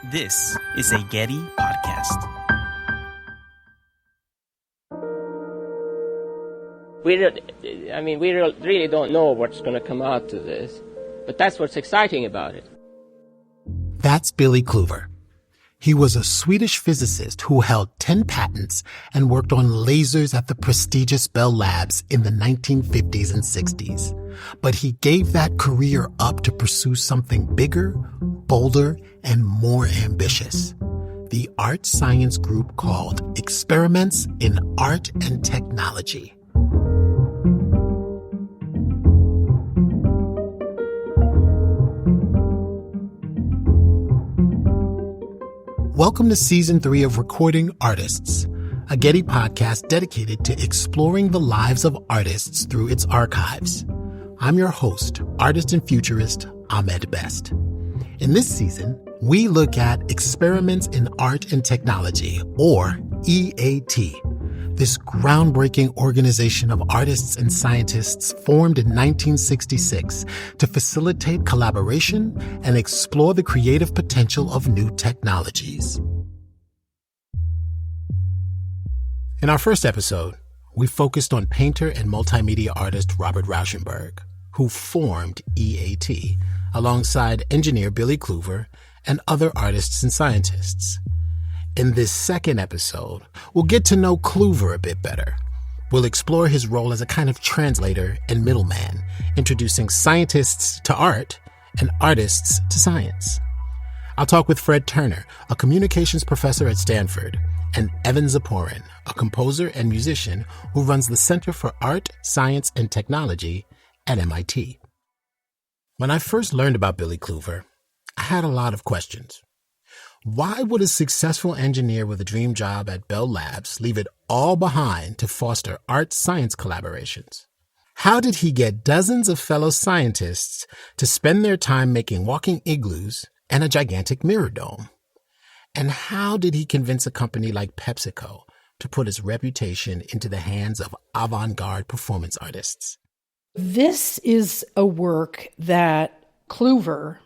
This is a Getty podcast. We really don't know what's going to come out of this, but that's what's exciting about it. That's Billy Klüver. He was a Swedish physicist who held 10 patents and worked on lasers at the prestigious Bell Labs in the 1950s and 60s. But he gave that career up to pursue something bigger, bolder, and more ambitious. The art science group called Experiments in Art and Technology. Welcome to Season 3 of Recording Artists, a Getty podcast dedicated to exploring the lives of artists through its archives. I'm your host, artist and futurist Ahmed Best. In this season, we look at Experiments in Art and Technology, or E.A.T., this groundbreaking organization of artists and scientists formed in 1966 to facilitate collaboration and explore the creative potential of new technologies. In our first episode, we focused on painter and multimedia artist Robert Rauschenberg, who formed E.A.T. alongside engineer Billy Klüver and other artists and scientists. In this second episode, we'll get to know Klüver a bit better. We'll explore his role as a kind of translator and middleman, introducing scientists to art and artists to science. I'll talk with Fred Turner, a communications professor at Stanford, and Evan Ziporyn, a composer and musician who runs the Center for Art, Science, and Technology at MIT. When I first learned about Billy Klüver, I had a lot of questions. Why would a successful engineer with a dream job at Bell Labs leave it all behind to foster art-science collaborations? How did he get dozens of fellow scientists to spend their time making walking igloos and a gigantic mirror dome? And how did he convince a company like PepsiCo to put its reputation into the hands of avant-garde performance artists? This is a work that Klüver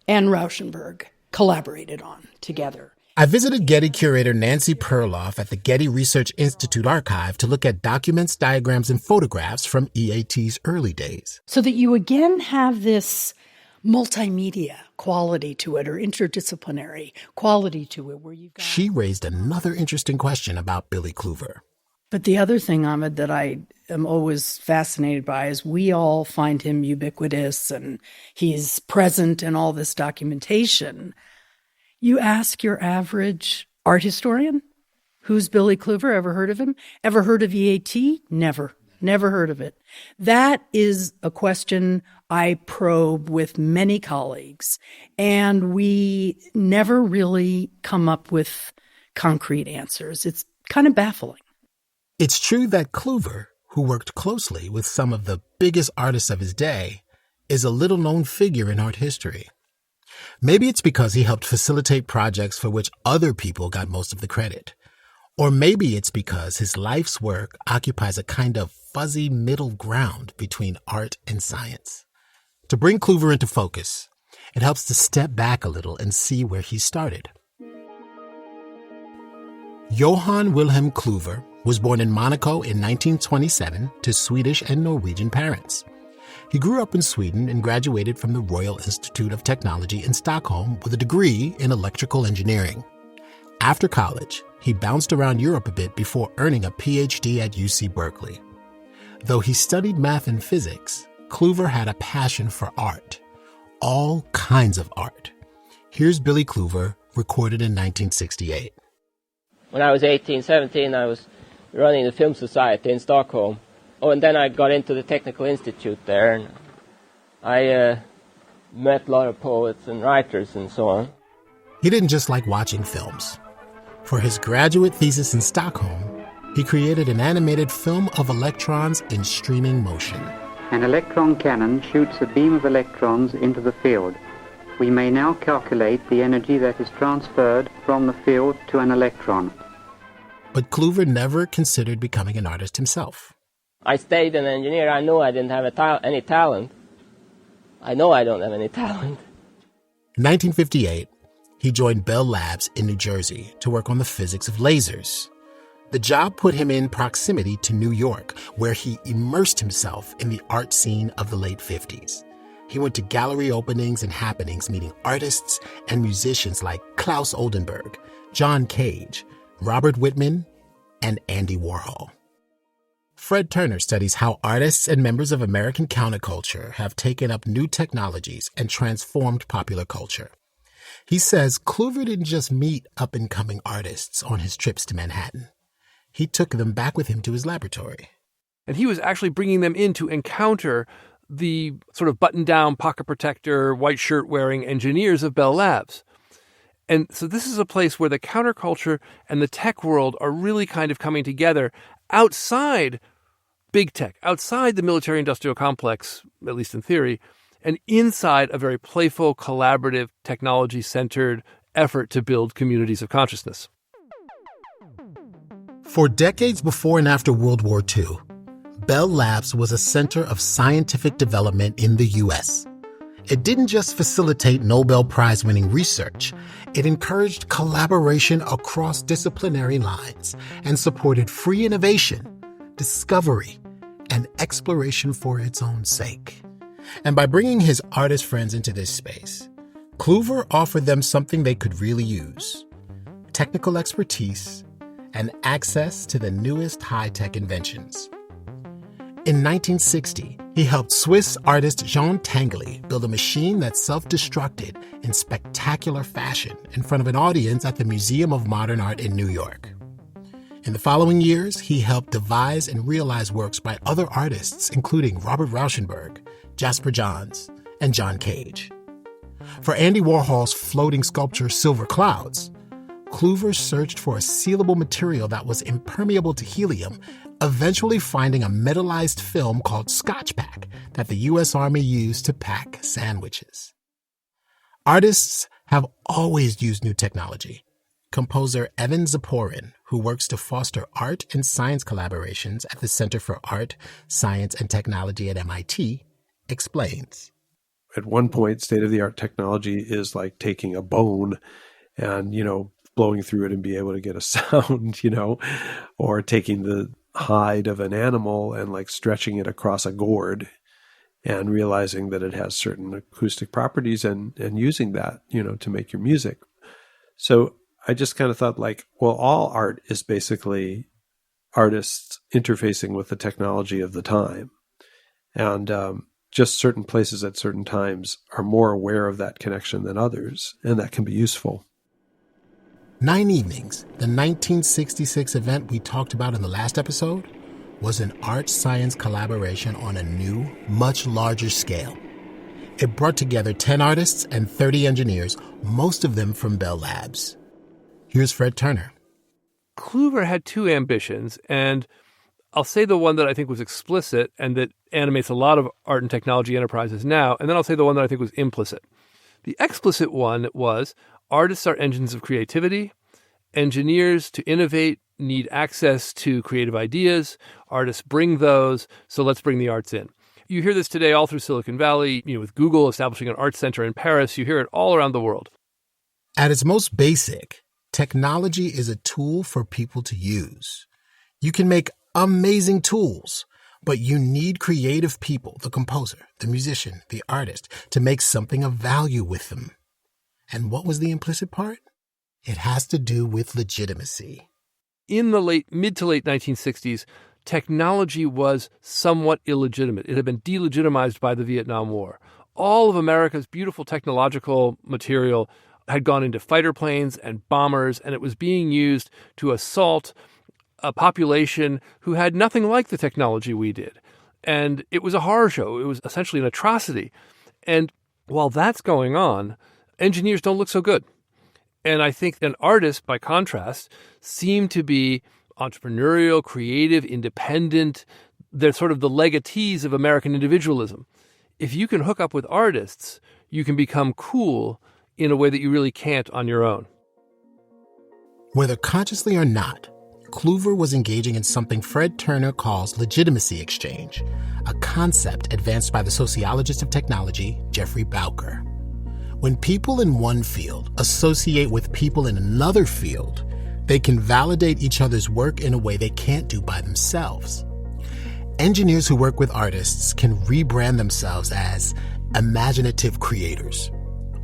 and Rauschenberg collaborated on together. I visited Getty curator Nancy Perloff at the Getty Research Institute archive to look at documents, diagrams, and photographs from E.A.T's early days. So that you again have this multimedia quality to it, or interdisciplinary quality to it, where you've got... She raised another interesting question about Billy Klüver. But the other thing, Ahmed, that I am always fascinated by is we all find him ubiquitous and he's present in all this documentation. You ask your average art historian, who's Billy Klüver? Ever heard of him? Ever heard of E.A.T? Never heard of it. That is a question I probe with many colleagues, and we never really come up with concrete answers. It's kind of baffling. It's true that Klüver, who worked closely with some of the biggest artists of his day, is a little-known figure in art history. Maybe it's because he helped facilitate projects for which other people got most of the credit. Or maybe it's because his life's work occupies a kind of fuzzy middle ground between art and science. To bring Klüver into focus, it helps to step back a little and see where he started. Johann Wilhelm Klüver was born in Monaco in 1927 to Swedish and Norwegian parents. He grew up in Sweden and graduated from the Royal Institute of Technology in Stockholm with a degree in electrical engineering. After college, he bounced around Europe a bit before earning a PhD at UC Berkeley. Though he studied math and physics, Klüver had a passion for art, all kinds of art. Here's Billy Klüver, recorded in 1968. When I was 18, 17, I was running the Film Society in Stockholm. Oh, and then I got into the Technical Institute there, and I met a lot of poets and writers and so on. He didn't just like watching films. For his graduate thesis in Stockholm, he created an animated film of electrons in streaming motion. An electron cannon shoots a beam of electrons into the field. We may now calculate the energy that is transferred from the field to an electron. But Klüver never considered becoming an artist himself. I stayed an engineer. I knew I didn't have any talent. I know I don't have any talent. In 1958, he joined Bell Labs in New Jersey to work on the physics of lasers. The job put him in proximity to New York, where he immersed himself in the art scene of the late 50s. He went to gallery openings and happenings, meeting artists and musicians like Klaus Oldenburg, John Cage, Robert Whitman, and Andy Warhol. Fred Turner studies how artists and members of American counterculture have taken up new technologies and transformed popular culture. He says Klüver didn't just meet up-and-coming artists on his trips to Manhattan. He took them back with him to his laboratory. And he was actually bringing them in to encounter the sort of button-down, pocket protector, white shirt-wearing engineers of Bell Labs. And so this is a place where the counterculture and the tech world are really kind of coming together outside big tech, outside the military-industrial complex, at least in theory, and inside a very playful, collaborative, technology-centered effort to build communities of consciousness. For decades before and after World War II, Bell Labs was a center of scientific development in the U.S. It didn't just facilitate Nobel Prize-winning research, it encouraged collaboration across disciplinary lines and supported free innovation, discovery, and exploration for its own sake. And by bringing his artist friends into this space, Klüver offered them something they could really use: technical expertise and access to the newest high-tech inventions. In 1960, he helped Swiss artist Jean Tinguely build a machine that self-destructed in spectacular fashion in front of an audience at the Museum of Modern Art in New York. In the following years, he helped devise and realize works by other artists, including Robert Rauschenberg, Jasper Johns, and John Cage. For Andy Warhol's floating sculpture Silver Clouds, Klüver searched for a sealable material that was impermeable to helium, eventually finding a metallized film called Scotch Pack that the U.S. Army used to pack sandwiches. Artists have always used new technology. Composer Evan Ziporyn, who works to foster art and science collaborations at the Center for Art, Science, and Technology at MIT, explains. At one point, state-of-the-art technology is like taking a bone and, blowing through it and be able to get a sound, or taking the hide of an animal and like stretching it across a gourd and realizing that it has certain acoustic properties and using that, to make your music. So I just kind of thought all art is basically artists interfacing with the technology of the time. And just certain places at certain times are more aware of that connection than others, and that can be useful. 9 Evenings, the 1966 event we talked about in the last episode, was an art-science collaboration on a new, much larger scale. It brought together 10 artists and 30 engineers, most of them from Bell Labs. Here's Fred Turner. Klüver had two ambitions, and I'll say the one that I think was explicit and that animates a lot of art and technology enterprises now, and then I'll say the one that I think was implicit. The explicit one was artists are engines of creativity. Engineers, to innovate, need access to creative ideas. Artists bring those, so let's bring the arts in. You hear this today all through Silicon Valley, with Google establishing an art center in Paris. You hear it all around the world. At its most basic, technology is a tool for people to use. You can make amazing tools, but you need creative people, the composer, the musician, the artist, to make something of value with them. And what was the implicit part? It has to do with legitimacy. In the mid to late 1960s, technology was somewhat illegitimate. It had been delegitimized by the Vietnam War. All of America's beautiful technological material had gone into fighter planes and bombers, and it was being used to assault a population who had nothing like the technology we did. And it was a horror show. It was essentially an atrocity. And while that's going on, engineers don't look so good. And I think that artists, by contrast, seem to be entrepreneurial, creative, independent. They're sort of the legatees of American individualism. If you can hook up with artists, you can become cool in a way that you really can't on your own. Whether consciously or not, Klüver was engaging in something Fred Turner calls legitimacy exchange, a concept advanced by the sociologist of technology, Jeffrey Bowker. When people in one field associate with people in another field, they can validate each other's work in a way they can't do by themselves. Engineers who work with artists can rebrand themselves as imaginative creators.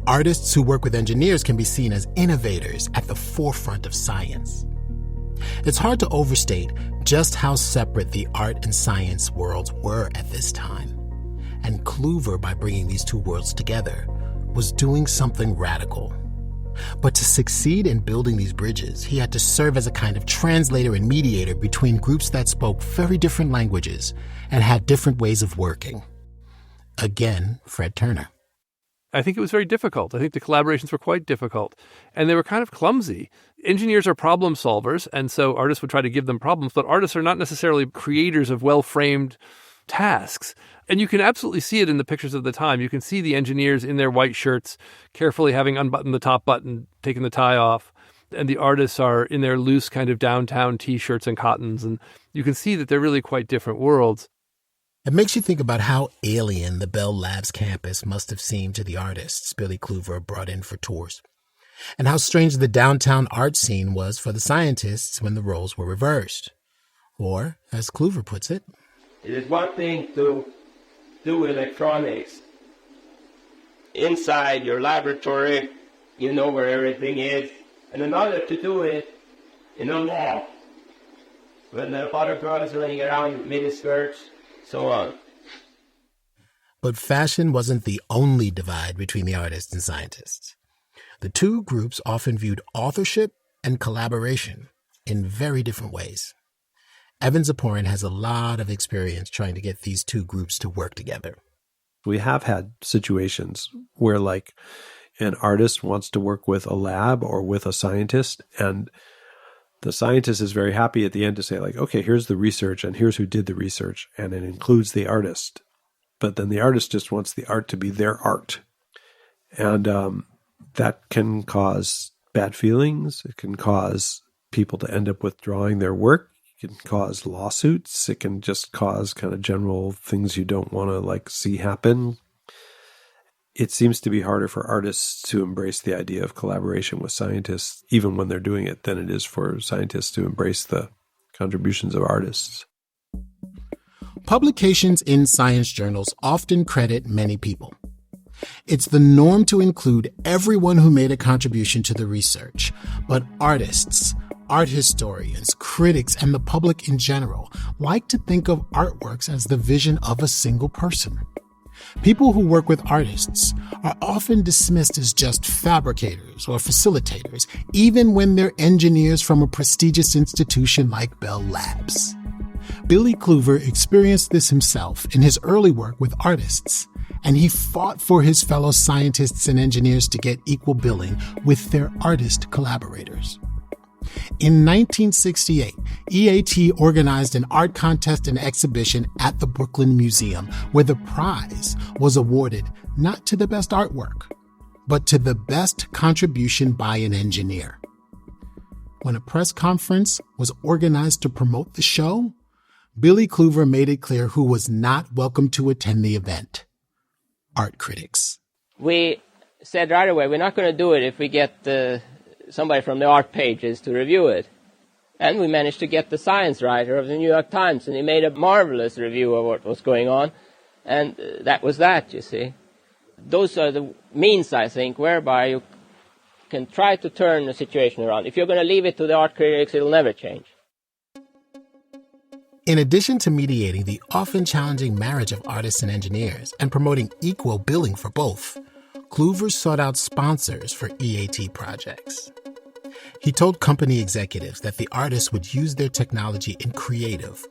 Artists who work with engineers can be seen as innovators at the forefront of science. It's hard to overstate just how separate the art and science worlds were at this time. And Klüver, by bringing these two worlds together, was doing something radical. But to succeed in building these bridges, he had to serve as a kind of translator and mediator between groups that spoke very different languages and had different ways of working. Again, Fred Turner. I think it was very difficult. I think the collaborations were quite difficult, and they were kind of clumsy. Engineers are problem solvers, and so artists would try to give them problems, but artists are not necessarily creators of well-framed tasks. And you can absolutely see it in the pictures of the time. You can see the engineers in their white shirts, carefully having unbuttoned the top button, taken the tie off, and the artists are in their loose kind of downtown T-shirts and cottons, and you can see that they're really quite different worlds. It makes you think about how alien the Bell Labs campus must have seemed to the artists Billy Klüver brought in for tours, and how strange the downtown art scene was for the scientists when the roles were reversed. Or, as Klüver puts it, it is one thing to do electronics inside your laboratory, you know where everything is, and another to do it in a lab, when the other girls running around with miniskirts, so on. But fashion wasn't the only divide between the artists and scientists. The two groups often viewed authorship and collaboration in very different ways. Evan Ziporyn has a lot of experience trying to get these two groups to work together. We have had situations where, like, an artist wants to work with a lab or with a scientist, and the scientist is very happy at the end to say, like, okay, here's the research and here's who did the research, and it includes the artist. But then the artist just wants the art to be their art. And that can cause bad feelings. It can cause people to end up withdrawing their work. It can cause lawsuits. It can just cause kind of general things you don't want to, like, see happen. It seems to be harder for artists to embrace the idea of collaboration with scientists, even when they're doing it, than it is for scientists to embrace the contributions of artists. Publications in science journals often credit many people. It's the norm to include everyone who made a contribution to the research, but artists, art historians, critics, and the public in general like to think of artworks as the vision of a single person. People who work with artists are often dismissed as just fabricators or facilitators, even when they're engineers from a prestigious institution like Bell Labs. Billy Klüver experienced this himself in his early work with artists, and he fought for his fellow scientists and engineers to get equal billing with their artist collaborators. In 1968, E.A.T. organized an art contest and exhibition at the Brooklyn Museum, where the prize was awarded not to the best artwork, but to the best contribution by an engineer. When a press conference was organized to promote the show, Billy Klüver made it clear who was not welcome to attend the event: art critics. We said right away, we're not going to do it if we get somebody from the art pages to review it. And we managed to get the science writer of the New York Times, and he made a marvelous review of what was going on. And that was that, you see. Those are the means, I think, whereby you can try to turn the situation around. If you're going to leave it to the art critics, it'll never change. In addition to mediating the often challenging marriage of artists and engineers and promoting equal billing for both, Klüver sought out sponsors for E.A.T. projects. He told company executives that the artists would use their technology in creative,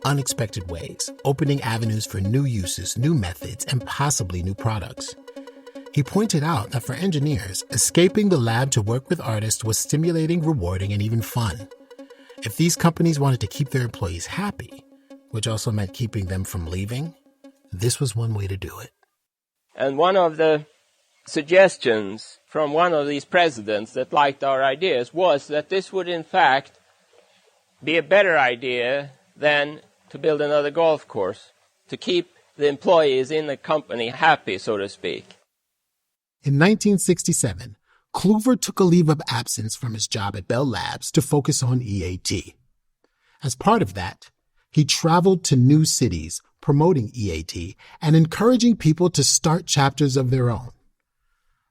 unexpected ways, opening avenues for new uses, new methods, and possibly new products. He pointed out that for engineers, escaping the lab to work with artists was stimulating, rewarding, and even fun. If these companies wanted to keep their employees happy, which also meant keeping them from leaving, this was one way to do it. And one of the suggestions from one of these presidents that liked our ideas was that this would in fact be a better idea than to build another golf course, to keep the employees in the company happy, so to speak. In 1967, Klüver took a leave of absence from his job at Bell Labs to focus on E.A.T. As part of that, he traveled to new cities promoting E.A.T. and encouraging people to start chapters of their own.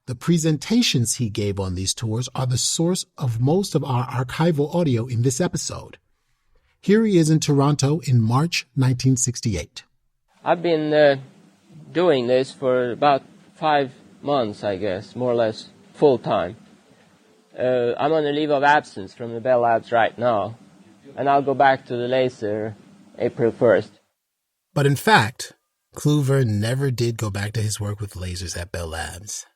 The presentations he gave on these tours are the source of most of our archival audio in this episode. Here he is in Toronto in March 1968. I've been doing this for about 5 months, I guess, more or less full time. I'm on a leave of absence from the Bell Labs right now, and I'll go back to the laser April 1st. But in fact, Klüver never did go back to his work with lasers at Bell Labs.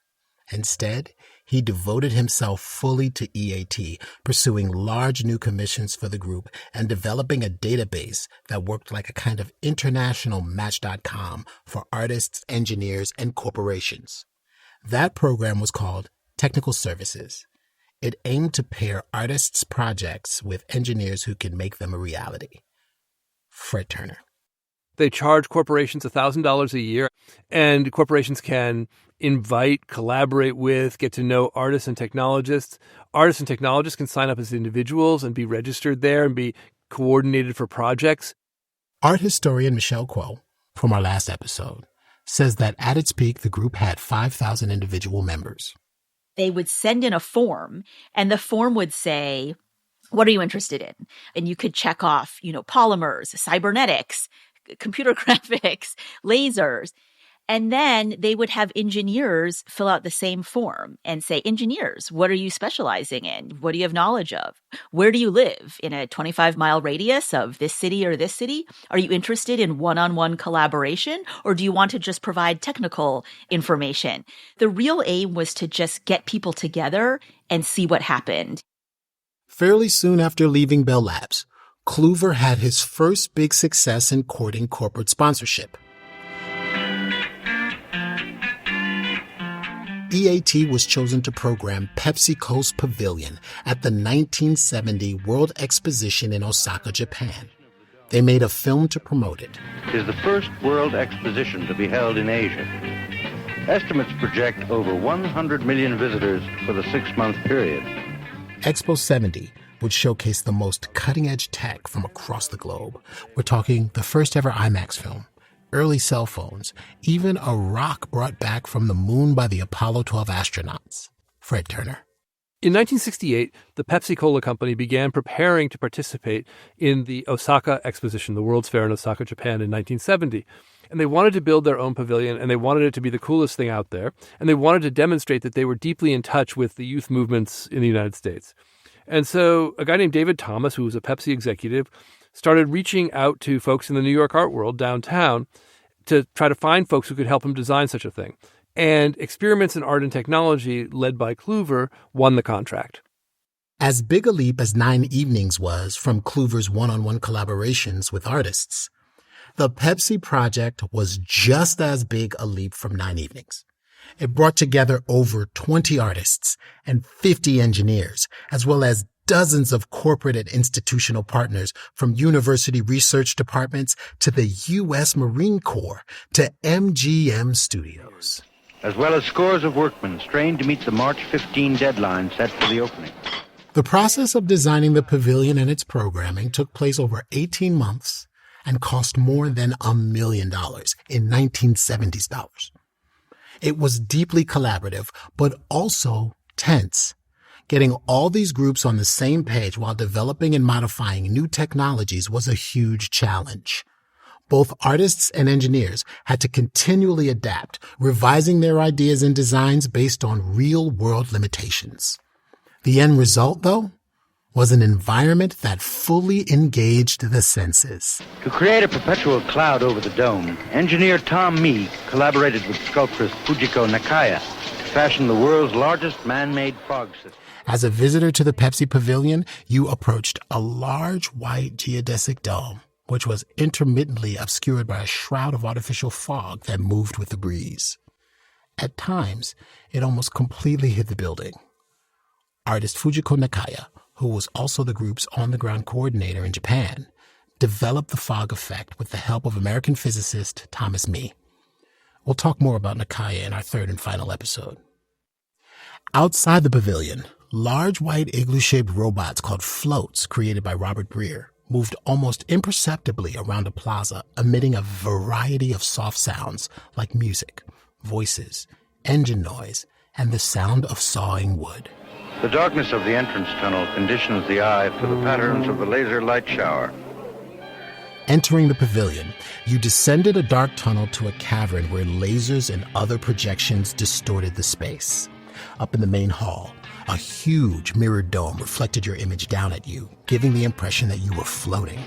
Instead, he devoted himself fully to E.A.T., pursuing large new commissions for the group and developing a database that worked like a kind of international Match.com for artists, engineers, and corporations. That program was called Technical Services. It aimed to pair artists' projects with engineers who could make them a reality. Fred Turner. They charge corporations $1,000 a year, and corporations can invite, collaborate with, get to know artists and technologists. Artists and technologists can sign up as individuals and be registered there and be coordinated for projects. Art historian Michelle Kuo, from our last episode, says that at its peak, the group had 5,000 individual members. They would send in a form, and the form would say, what are you interested in? And you could check off, polymers, cybernetics, computer graphics, lasers. And then they would have engineers fill out the same form and say, engineers, what are you specializing in? What do you have knowledge of? Where do you live? In a 25-mile radius of this city or this city? Are you interested in one-on-one collaboration, or do you want to just provide technical information? The real aim was to just get people together and see what happened. Fairly soon after leaving Bell Labs, Klüver had his first big success in courting corporate sponsorship. E.A.T. was chosen to program PepsiCo's pavilion at the 1970 World Exposition in Osaka, Japan. They made a film to promote it. It is the first World Exposition to be held in Asia. Estimates project over 100 million visitors for the 6-month period. Expo 70 would showcase the most cutting-edge tech from across the globe. We're talking the first ever IMAX film, early cell phones, even a rock brought back from the moon by the Apollo 12 astronauts. Fred Turner. In 1968, the Pepsi-Cola company began preparing to participate in the Osaka Exposition, the World's Fair in Osaka, Japan in 1970. And they wanted to build their own pavilion, and they wanted it to be the coolest thing out there. And they wanted to demonstrate that they were deeply in touch with the youth movements in the United States. And so a guy named David Thomas, who was a Pepsi executive, started reaching out to folks in the New York art world downtown to try to find folks who could help him design such a thing. And Experiments in Art and Technology, led by Klüver, won the contract. As big a leap as 9 Evenings was from Klüver's one-on-one collaborations with artists, the Pepsi project was just as big a leap from 9 Evenings. It brought together over 20 artists and 50 engineers, as well as dozens of corporate and institutional partners, from university research departments to the U.S. Marine Corps to MGM Studios. As well as scores of workmen strained to meet the March 15 deadline set for the opening. The process of designing the pavilion and its programming took place over 18 months and cost more than $1 million in 1970s dollars. It was deeply collaborative, but also tense. Getting all these groups on the same page while developing and modifying new technologies was a huge challenge. Both artists and engineers had to continually adapt, revising their ideas and designs based on real-world limitations. The end result, though, was an environment that fully engaged the senses. To create a perpetual cloud over the dome, engineer Tom Mee collaborated with sculptress Fujiko Nakaya to fashion the world's largest man-made fog system. As a visitor to the Pepsi Pavilion, you approached a large white geodesic dome, which was intermittently obscured by a shroud of artificial fog that moved with the breeze. At times, it almost completely hid the building. Artist Fujiko Nakaya, who was also the group's on-the-ground coordinator in Japan, developed the fog effect with the help of American physicist Thomas Mee. We'll talk more about Nakaya in our third and final episode. Outside the pavilion, large white igloo-shaped robots called floats, created by Robert Breer, moved almost imperceptibly around a plaza, emitting a variety of soft sounds like music, voices, engine noise, and the sound of sawing wood. The darkness of the entrance tunnel conditions the eye for the patterns of the laser light shower. Entering the pavilion, you descended a dark tunnel to a cavern where lasers and other projections distorted the space. Up in the main hall, a huge mirrored dome reflected your image down at you, giving the impression that you were floating.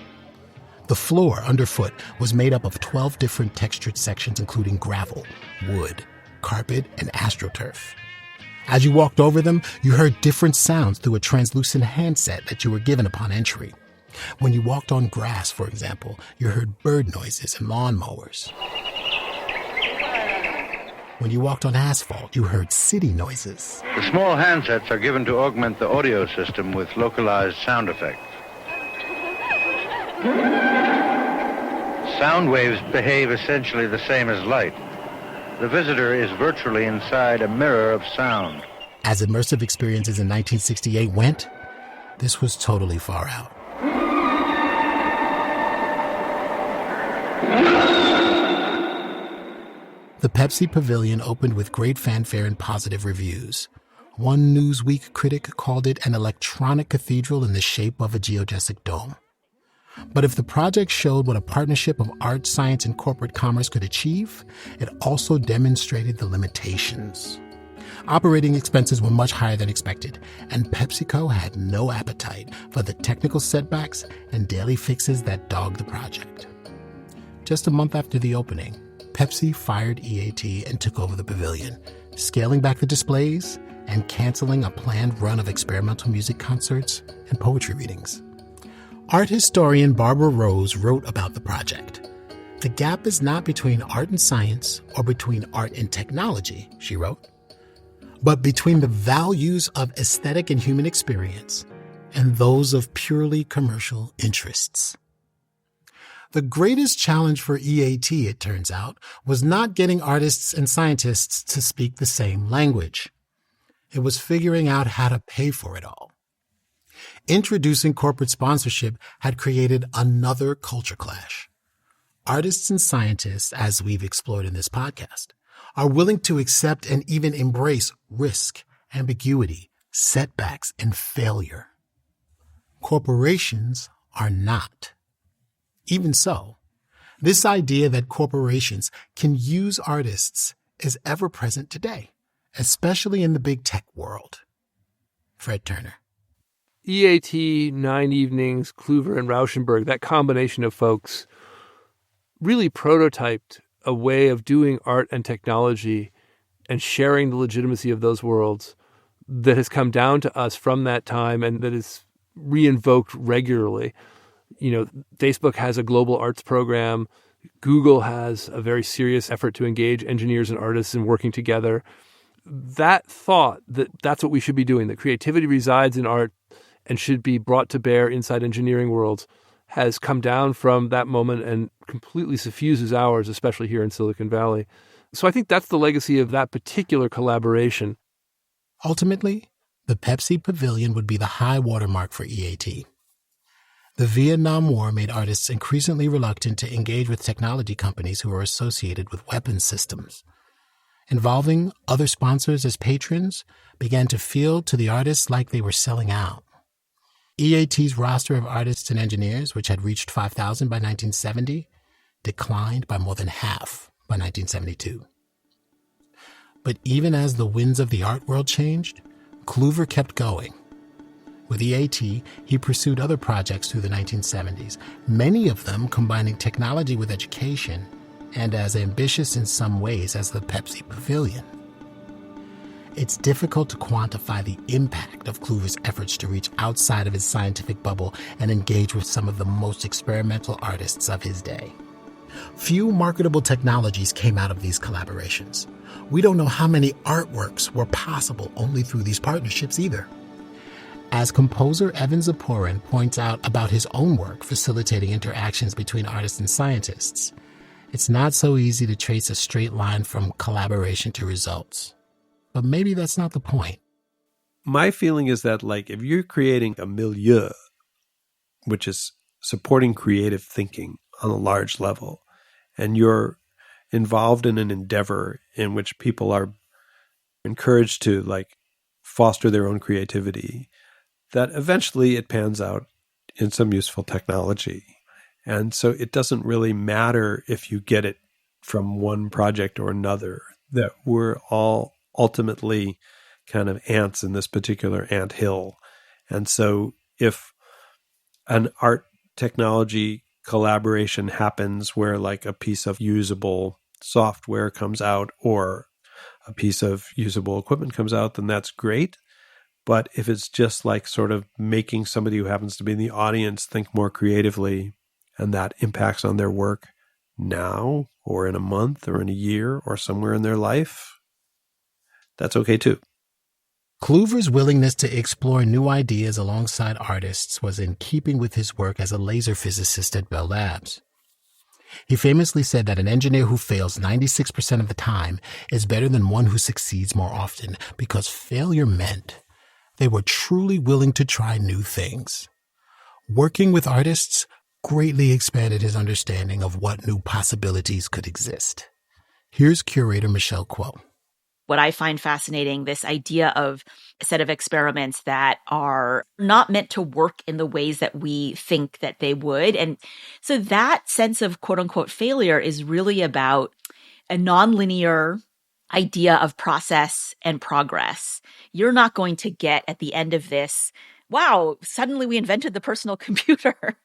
The floor underfoot was made up of 12 different textured sections, including gravel, wood, carpet, and astroturf. As you walked over them, you heard different sounds through a translucent handset that you were given upon entry. When you walked on grass, for example, you heard bird noises and lawnmowers. When you walked on asphalt, you heard city noises. The small handsets are given to augment the audio system with localized sound effects. Sound waves behave essentially the same as light. The visitor is virtually inside a mirror of sound. As immersive experiences in 1968 went, this was totally far out. The Pepsi Pavilion opened with great fanfare and positive reviews. One Newsweek critic called it an electronic cathedral in the shape of a geodesic dome. But if the project showed what a partnership of art, science, and corporate commerce could achieve, it also demonstrated the limitations. Operating expenses were much higher than expected, and PepsiCo had no appetite for the technical setbacks and daily fixes that dogged the project. Just a month after the opening, Pepsi fired E.A.T. and took over the pavilion, scaling back the displays and canceling a planned run of experimental music concerts and poetry readings. Art historian Barbara Rose wrote about the project. "The gap is not between art and science or between art and technology," she wrote, "but between the values of aesthetic and human experience and those of purely commercial interests." The greatest challenge for E.A.T., it turns out, was not getting artists and scientists to speak the same language. It was figuring out how to pay for it all. Introducing corporate sponsorship had created another culture clash. Artists and scientists, as we've explored in this podcast, are willing to accept and even embrace risk, ambiguity, setbacks, and failure. Corporations are not. Even so, this idea that corporations can use artists is ever present today, especially in the big tech world. Fred Turner. E.A.T., Nine Evenings, Klüver, and Rauschenberg, that combination of folks really prototyped a way of doing art and technology and sharing the legitimacy of those worlds that has come down to us from that time and that is re-invoked regularly. You know, Facebook has a global arts program. Google has a very serious effort to engage engineers and artists in working together. That thought that that's what we should be doing, that creativity resides in art and should be brought to bear inside engineering worlds, has come down from that moment and completely suffuses ours, especially here in Silicon Valley. So I think that's the legacy of that particular collaboration. Ultimately, the Pepsi Pavilion would be the high watermark for E.A.T. The Vietnam War made artists increasingly reluctant to engage with technology companies who were associated with weapons systems. Involving other sponsors as patrons began to feel to the artists like they were selling out. E.A.T's roster of artists and engineers, which had reached 5,000 by 1970, declined by more than half by 1972. But even as the winds of the art world changed, Klüver kept going. With E.A.T., he pursued other projects through the 1970s, many of them combining technology with education and as ambitious in some ways as the Pepsi Pavilion. It's difficult to quantify the impact of Klüver's efforts to reach outside of his scientific bubble and engage with some of the most experimental artists of his day. Few marketable technologies came out of these collaborations. We don't know how many artworks were possible only through these partnerships either. As composer Evan Ziporyn points out about his own work facilitating interactions between artists and scientists, it's not so easy to trace a straight line from collaboration to results. But maybe that's not the point. my feeling is that, like, if you're creating a milieu, which is supporting creative thinking on a large level, and you're involved in an endeavor in which people are encouraged to, like, foster their own creativity, that eventually it pans out in some useful technology. And so it doesn't really matter if you get it from one project or another, that we're all ultimately kind of ants in this particular ant hill. And so if an art technology collaboration happens where, like, a piece of usable software comes out or a piece of usable equipment comes out, then that's great. But if it's just like sort of making somebody who happens to be in the audience think more creatively, and that impacts on their work now or in a month or in a year or somewhere in their life, that's okay too. Klüver's willingness to explore new ideas alongside artists was in keeping with his work as a laser physicist at Bell Labs. He famously said that an engineer who fails 96% of the time is better than one who succeeds more often, because failure meant they were truly willing to try new things. Working with artists greatly expanded his understanding of what new possibilities could exist. Here's curator Michelle Kuo. What I find fascinating, this idea of a set of experiments that are not meant to work in the ways that we think that they would. And so that sense of quote unquote failure is really about a nonlinear idea of process and progress. You're not going to get at the end of this, wow, suddenly we invented the personal computer.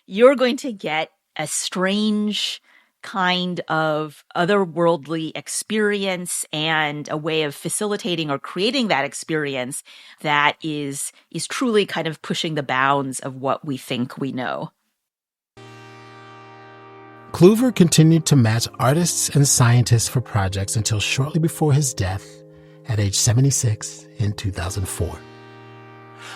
You're going to get a strange kind of otherworldly experience and a way of facilitating or creating that experience that is truly kind of pushing the bounds of what we think we know. Klüver continued to match artists and scientists for projects until shortly before his death at age 76 in 2004.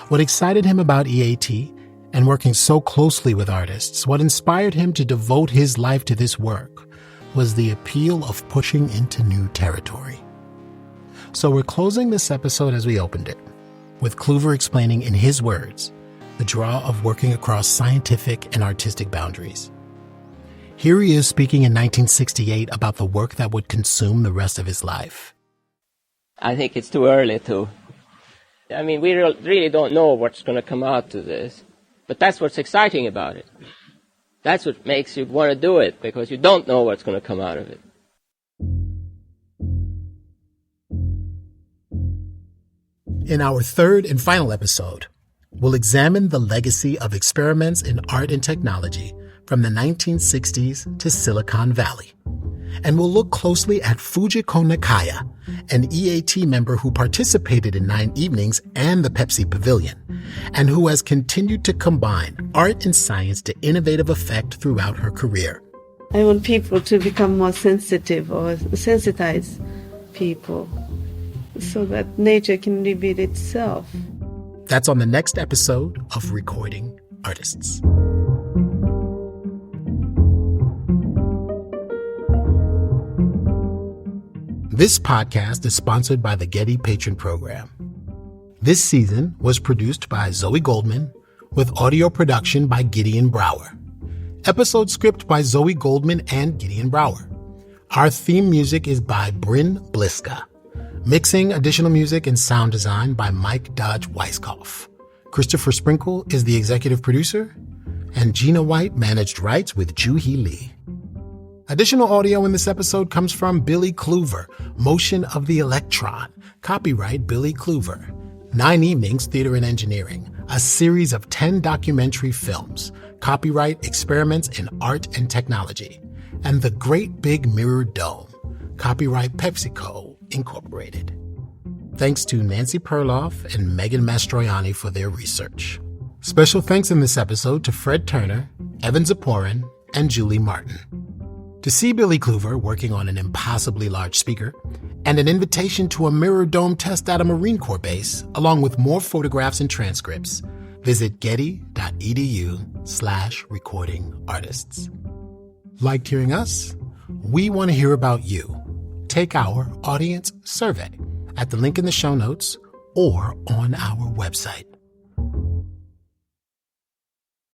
What excited him about E.A.T. and working so closely with artists, what inspired him to devote his life to this work, was the appeal of pushing into new territory. So we're closing this episode as we opened it, with Klüver explaining in his words the draw of working across scientific and artistic boundaries. Here he is speaking in 1968 about the work that would consume the rest of his life. I think it's too early to. I mean, we really don't know what's going to come out of this. But that's what's exciting about it. That's what makes you want to do it, because you don't know what's going to come out of it. In our third and final episode, we'll examine the legacy of experiments in art and technology from the 1960s to Silicon Valley. And we'll look closely at Fujiko Nakaya, an E.A.T. member who participated in 9 Evenings and the Pepsi Pavilion, and who has continued to combine art and science to innovative effect throughout her career. I want people to become more sensitive or sensitize people so that nature can reveal itself. That's on the next episode of Recording Artists. This podcast is sponsored by the Getty Patron Program. This season was produced by Zoe Goldman with audio production by Gideon Brower. Episode script by Zoe Goldman and Gideon Brower. Our theme music is by Bryn Bliska. Mixing, additional music, and sound design by Mike Dodge Weiskopf. Christopher Sprinkle is the executive producer, and Gina White managed rights with Juhi Lee. Additional audio in this episode comes from Billy Klüver, Motion of the Electron. Copyright Billy Klüver. 9 Evenings, Theater and Engineering, a series of 10 documentary films. Copyright Experiments in Art and Technology. And The Great Big Mirror Dome. Copyright PepsiCo, Incorporated. Thanks to Nancy Perloff and Megan Mastroianni for their research. Special thanks in this episode to Fred Turner, Evan Ziporyn, and Julie Martin. To see Billy Klüver working on an impossibly large speaker, and an invitation to a mirror dome test at a Marine Corps base, along with more photographs and transcripts, visit getty.edu/recordingartists. Liked hearing us? We want to hear about you. Take our audience survey at the link in the show notes, or on our website.